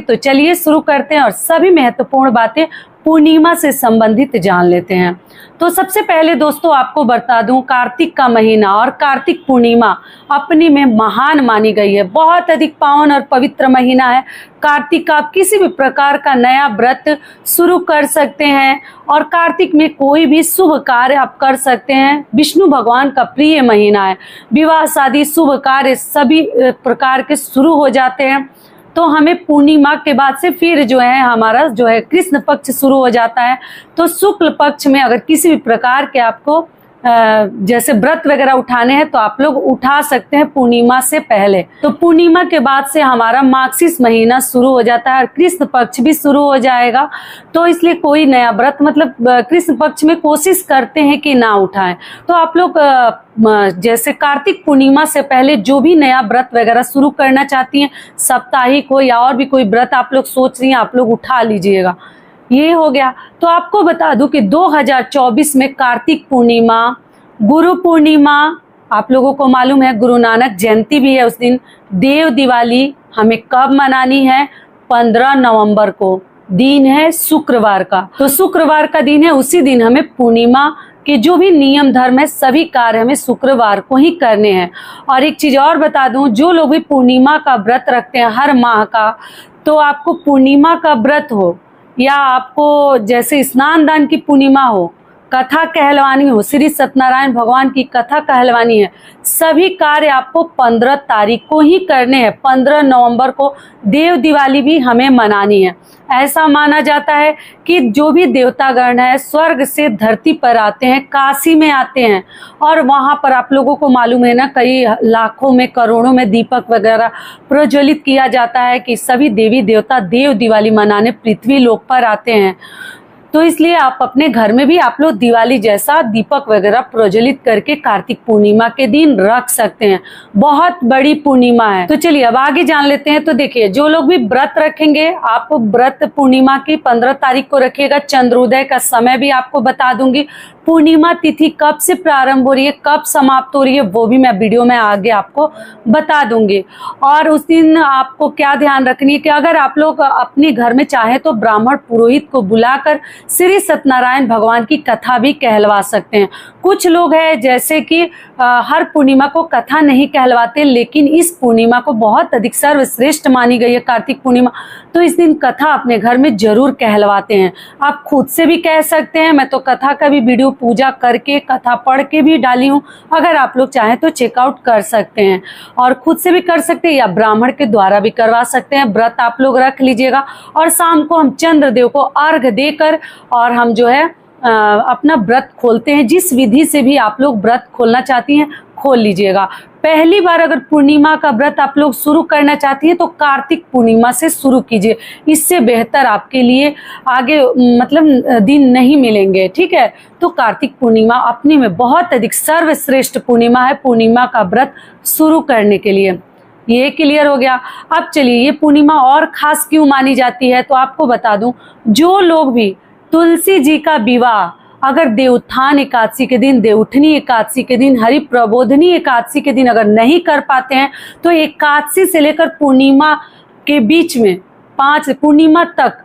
तो चलिए शुरू करते हैं और सभी महत्वपूर्ण बातें पूर्णिमा से संबंधित जान लेते हैं। तो सबसे पहले दोस्तों आपको बता दूं, कार्तिक का महीना और कार्तिक पूर्णिमा अपनी में महान मानी गई है। बहुत अधिक पावन और पवित्र महीना है। कार्तिक का आप किसी भी प्रकार का नया व्रत शुरू कर सकते हैं और कार्तिक में कोई भी शुभ कार्य आप कर सकते हैं। विष्णु भगवान का प्रिय महीना है। विवाह शादी शुभ कार्य सभी प्रकार के शुरू हो जाते हैं। तो हमें पूर्णिमा के बाद से फिर जो है हमारा जो है कृष्ण पक्ष शुरू हो जाता है। तो शुक्ल पक्ष में अगर किसी भी प्रकार के आपको जैसे व्रत वगैरह उठाने हैं तो आप लोग उठा सकते हैं पूर्णिमा से पहले। तो पूर्णिमा के बाद से हमारा मार्गशीर्ष महीना शुरू हो जाता है और कृष्ण पक्ष भी शुरू हो जाएगा। तो इसलिए कोई नया व्रत मतलब कृष्ण पक्ष में कोशिश करते हैं कि ना उठाएं। तो आप लोग जैसे कार्तिक पूर्णिमा से पहले जो भी नया व्रत वगैरह शुरू करना चाहती हैं, साप्ताहिक हो या और भी कोई व्रत आप लोग सोच रही हैं, आप लोग उठा लीजिएगा। ये हो गया। तो आपको बता दूं कि 2024 में कार्तिक पूर्णिमा, गुरु पूर्णिमा, आप लोगों को मालूम है गुरु नानक जयंती भी है उस दिन। देव दिवाली हमें कब मनानी है? 15 नवंबर को, दिन है शुक्रवार का। तो शुक्रवार का दिन है, उसी दिन हमें पूर्णिमा के जो भी नियम धर्म है सभी कार्य हमें शुक्रवार को ही करने हैं। और एक चीज और बता दूं, जो लोग भी पूर्णिमा का व्रत रखते हैं हर माह का, तो आपको पूर्णिमा का व्रत हो या आपको जैसे स्नान दान की पूर्णिमा हो, कथा कहलवानी हो, श्री सत्यनारायण भगवान की कथा कहलवानी है, सभी कार्य आपको 15 तारीख को ही करने हैं। 15 नवंबर को देव दिवाली भी हमें मनानी है। ऐसा माना जाता है कि जो भी देवतागण है स्वर्ग से धरती पर आते हैं, काशी में आते हैं और वहां पर आप लोगों को मालूम है ना, कई लाखों में करोड़ों में दीपक वगैरह प्रज्वलित किया जाता है कि सभी देवी देवता देव दिवाली मनाने पृथ्वी लोक पर आते हैं। तो इसलिए आप अपने घर में भी आप लोग दिवाली जैसा दीपक वगैरह प्रज्वलित करके कार्तिक पूर्णिमा के दिन रख सकते हैं। बहुत बड़ी पूर्णिमा है। तो चलिए अब आगे जान लेते हैं। तो देखिए, जो लोग भी व्रत रखेंगे, आप व्रत पूर्णिमा की 15 तारीख को रखिएगा। चंद्रोदय का समय भी आपको बता दूंगी। पूर्णिमा तिथि कब से प्रारंभ हो रही है, कब समाप्त हो रही है, वो भी मैं वीडियो में आगे आपको बता दूंगी। और उस दिन आपको क्या ध्यान रखनी है कि अगर आप लोग अपने घर में चाहे तो ब्राह्मण पुरोहित को बुलाकर श्री सत्यनारायण भगवान की कथा भी कहलवा सकते हैं। कुछ लोग हैं जैसे कि हर पूर्णिमा को कथा नहीं कहलवाते, लेकिन इस पूर्णिमा को बहुत अधिक सर्वश्रेष्ठ मानी गई है, कार्तिक पूर्णिमा। तो इस दिन कथा अपने घर में जरूर कहलवाते हैं। आप खुद से भी कह सकते हैं। मैं तो कथा का भी वीडियो पूजा करके कथा पढ़ के भी डाली हूँ। अगर आप लोग चाहें तो चेकआउट कर सकते हैं और खुद से भी कर सकते हैं या ब्राह्मण के द्वारा भी करवा सकते हैं। व्रत आप लोग रख लीजिएगा और शाम को हम चंद्रदेव को अर्घ देकर और हम जो है अपना व्रत खोलते हैं। जिस विधि से भी आप लोग व्रत खोलना चाहती हैं खोल लीजिएगा। पहली बार अगर पूर्णिमा का व्रत आप लोग शुरू करना चाहती हैं तो कार्तिक पूर्णिमा से शुरू कीजिए। इससे बेहतर आपके लिए आगे मतलब दिन नहीं मिलेंगे। ठीक है, तो कार्तिक पूर्णिमा अपने में बहुत अधिक सर्वश्रेष्ठ पूर्णिमा है। पूर्णिमा का व्रत शुरू करने के लिए ये क्लियर हो गया। अब चलिए, ये पूर्णिमा और खास क्यों मानी जाती है तो आपको बता दूं, जो लोग भी तुलसी जी का विवाह अगर देवोत्थान एकादशी के दिन, देवउठनी एकादशी के दिन, हरि प्रबोधनी एकादशी के दिन अगर नहीं कर पाते हैं तो एकादशी से लेकर पूर्णिमा के बीच में 5 पूर्णिमा तक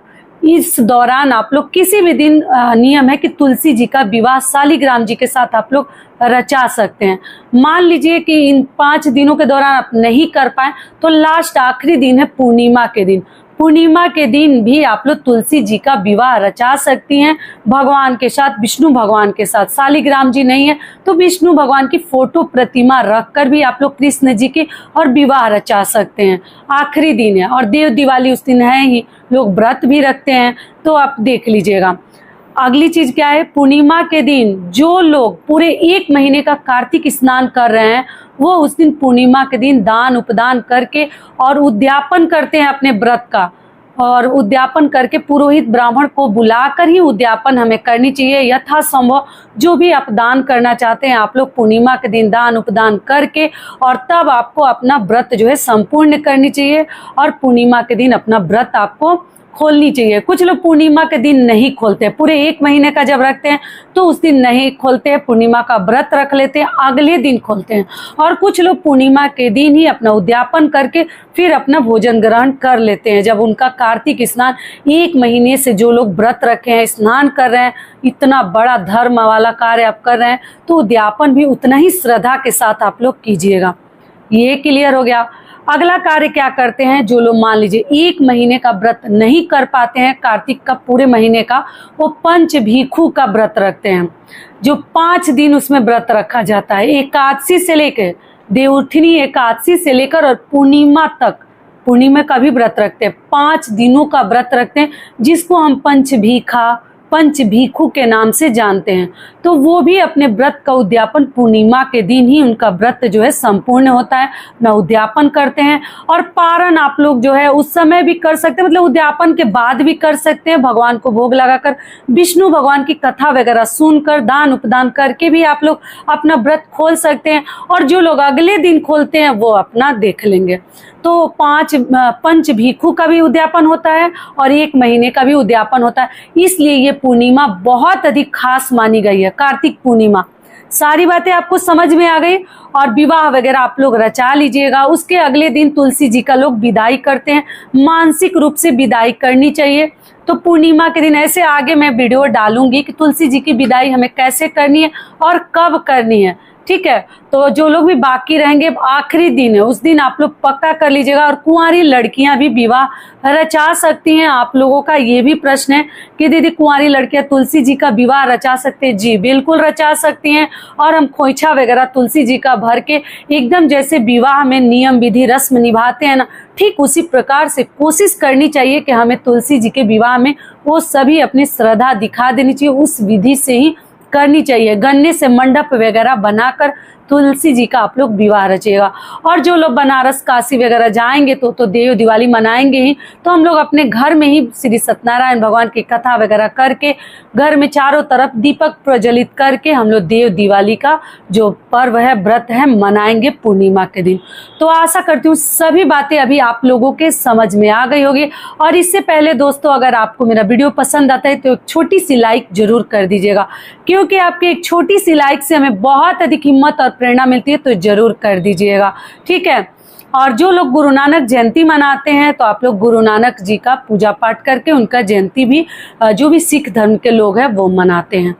इस दौरान आप लोग किसी भी दिन नियम है कि तुलसी जी का विवाह शालिग्राम जी के साथ आप लोग रचा सकते हैं। मान लीजिए कि इन 5 दिनों के दौरान आप नहीं कर पाए तो लास्ट आखिरी दिन है पूर्णिमा के दिन। पूर्णिमा के दिन भी आप लोग तुलसी जी का विवाह रचा सकती हैं भगवान के साथ, विष्णु भगवान के साथ। शालिग्राम जी नहीं है तो विष्णु भगवान की फोटो प्रतिमा रखकर भी आप लोग कृष्ण जी की और विवाह रचा सकते हैं। आखिरी दिन है और देव दिवाली उस दिन है ही, लोग व्रत भी रखते हैं, तो आप देख लीजिएगा। अगली चीज क्या है, पूर्णिमा के दिन जो लोग पूरे 1 महीने का कार्तिक स्नान कर रहे हैं वो उस दिन पूर्णिमा के दिन दान उपदान करके और उद्यापन करते हैं अपने व्रत का। और उद्यापन करके पुरोहित ब्राह्मण को बुलाकर ही उद्यापन हमें करनी चाहिए। यथासंभव जो भी आप दान करना चाहते हैं आप लोग पूर्णिमा के दिन दान उपदान करके और तब आपको अपना व्रत जो है संपूर्ण करनी चाहिए और पूर्णिमा के दिन अपना व्रत आपको खोलनी चाहिए। कुछ लोग पूर्णिमा के दिन नहीं खोलते, पूरे 1 महीने का जब रखते हैं तो उस दिन नहीं खोलते हैं, पूर्णिमा का व्रत रख लेते हैं, अगले दिन खोलते हैं। और कुछ लोग पूर्णिमा के दिन ही अपना उद्यापन करके फिर अपना भोजन ग्रहण कर लेते हैं। जब उनका कार्तिक स्नान 1 महीने से जो लोग व्रत रखे हैं, स्नान कर रहे हैं, इतना बड़ा धर्म वाला कार्य आप कर रहे हैं, तो उद्यापन भी उतना ही श्रद्धा के साथ आप लोग कीजिएगा। ये क्लियर हो गया। अगला कार्य क्या करते हैं, जो लोग मान लीजिए 1 महीने का व्रत नहीं कर पाते हैं, कार्तिक का पूरे महीने का, वो पंचभीखु का व्रत रखते हैं, जो 5 दिन उसमें व्रत रखा जाता है। एकादशी से लेकर, देवउठनी एकादशी से लेकर और पूर्णिमा तक, पूर्णिमा का भी व्रत रखते हैं, 5 दिनों का व्रत रखते हैं, जिसको हम पंचभीखु के नाम से जानते हैं। तो वो भी अपने व्रत का उद्यापन पूर्णिमा के दिन ही उनका व्रत जो है संपूर्ण होता है, ना उद्यापन करते हैं। और पारण आप लोग जो है उस समय भी कर सकते हैं, मतलब उद्यापन के बाद भी कर सकते हैं, भगवान को भोग लगाकर, विष्णु भगवान की कथा वगैरह सुनकर, दान उपदान करके भी आप लोग अपना व्रत खोल सकते हैं। और जो लोग अगले दिन खोलते हैं वो अपना देख लेंगे। तो 5 पंचभीखु का भी उद्यापन होता है और 1 महीने का भी उद्यापन होता है। इसलिए ये पूर्णिमा बहुत अधिक खास मानी गई है, कार्तिक पूर्णिमा। सारी बातें आपको समझ में आ गई। और विवाह वगैरह आप लोग रचा लीजिएगा। उसके अगले दिन तुलसी जी का लोग विदाई करते हैं, मानसिक रूप से विदाई करनी चाहिए। तो पूर्णिमा के दिन ऐसे आगे मैं वीडियो डालूंगी कि तुलसी जी की विदाई हमें कैसे करनी है और कब करनी है, ठीक है। तो जो लोग भी बाकी रहेंगे, आखिरी दिन है, उस दिन आप लोग पक्का कर लीजिएगा। और कुंवारी लड़कियां भी विवाह रचा सकती हैं। आप लोगों का ये भी प्रश्न है कि दीदी कुंवारी लड़कियां तुलसी जी का विवाह रचा सकते हैं? जी बिल्कुल रचा सकती हैं। और हम खोइछा वगैरह तुलसी जी का भर के एकदम जैसे विवाह में नियम विधि रस्म निभाते हैं ना, ठीक उसी प्रकार से कोशिश करनी चाहिए कि हमें तुलसी जी के विवाह में वो सभी अपनी श्रद्धा दिखा देनी चाहिए, उस विधि से ही करनी चाहिए। गन्ने से मंडप वगैरह बनाकर तुलसी जी का आप लोग विवाह रचिएगा। और जो लोग बनारस काशी वगैरह जाएंगे तो देव दिवाली मनाएंगे ही, तो हम लोग अपने घर में ही श्री सत्यनारायण भगवान की कथा वगैरह करके, घर में चारों तरफ दीपक प्रज्वलित करके हम लोग देव दिवाली का जो पर्व है, व्रत है, मनाएंगे पूर्णिमा के दिन। तो आशा करती हूँ सभी बातें अभी आप लोगों के समझ में आ गई होगी। और इससे पहले दोस्तों, अगर आपको मेरा वीडियो पसंद आता है तो एक छोटी सी लाइक जरूर कर दीजिएगा, क्योंकि आपकी एक छोटी सी लाइक से हमें बहुत अधिक हिम्मत और प्रेरणा मिलती है, तो जरूर कर दीजिएगा, ठीक है। और जो लोग गुरु नानक जयंती मनाते हैं, तो आप लोग गुरु नानक जी का पूजा पाठ करके उनका जयंती भी जो भी सिख धर्म के लोग हैं वो मनाते हैं।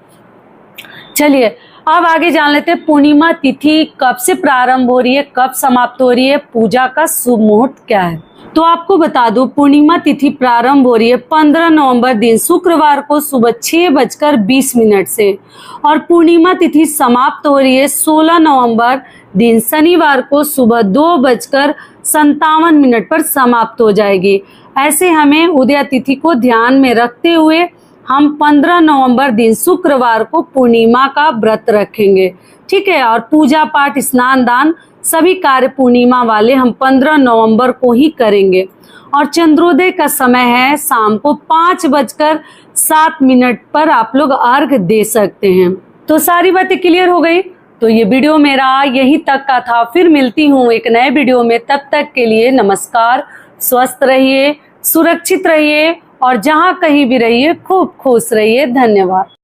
चलिए अब आगे जान लेते हैं पूर्णिमा तिथि कब से प्रारंभ हो रही है, कब समाप्त हो रही है, पूजा का शुभ मुहूर्त क्या है। तो आपको बता दो, पूर्णिमा तिथि प्रारंभ हो रही है 15 नवंबर दिन शुक्रवार को सुबह 6:20 से, और पूर्णिमा तिथि समाप्त हो रही है 16 नवंबर दिन शनिवार को सुबह 2:57 पर समाप्त हो जाएगी। ऐसे हमें उदय तिथि को ध्यान में रखते हुए हम 15 नवंबर दिन शुक्रवार को पूर्णिमा का व्रत रखेंगे, ठीक है। और पूजा पाठ, स्नान दान सभी कार्य पूर्णिमा वाले हम 15 नवंबर को ही करेंगे। और चंद्रोदय का समय है शाम को 5:07 पर आप लोग अर्घ दे सकते हैं। तो सारी बातें क्लियर हो गई। तो ये वीडियो मेरा यहीं तक का था। फिर मिलती हूँ एक नए वीडियो में, तब तक के लिए नमस्कार। स्वस्थ रहिए, सुरक्षित रहिए और जहाँ कहीं भी रहिए खूब खुश रहिए। धन्यवाद।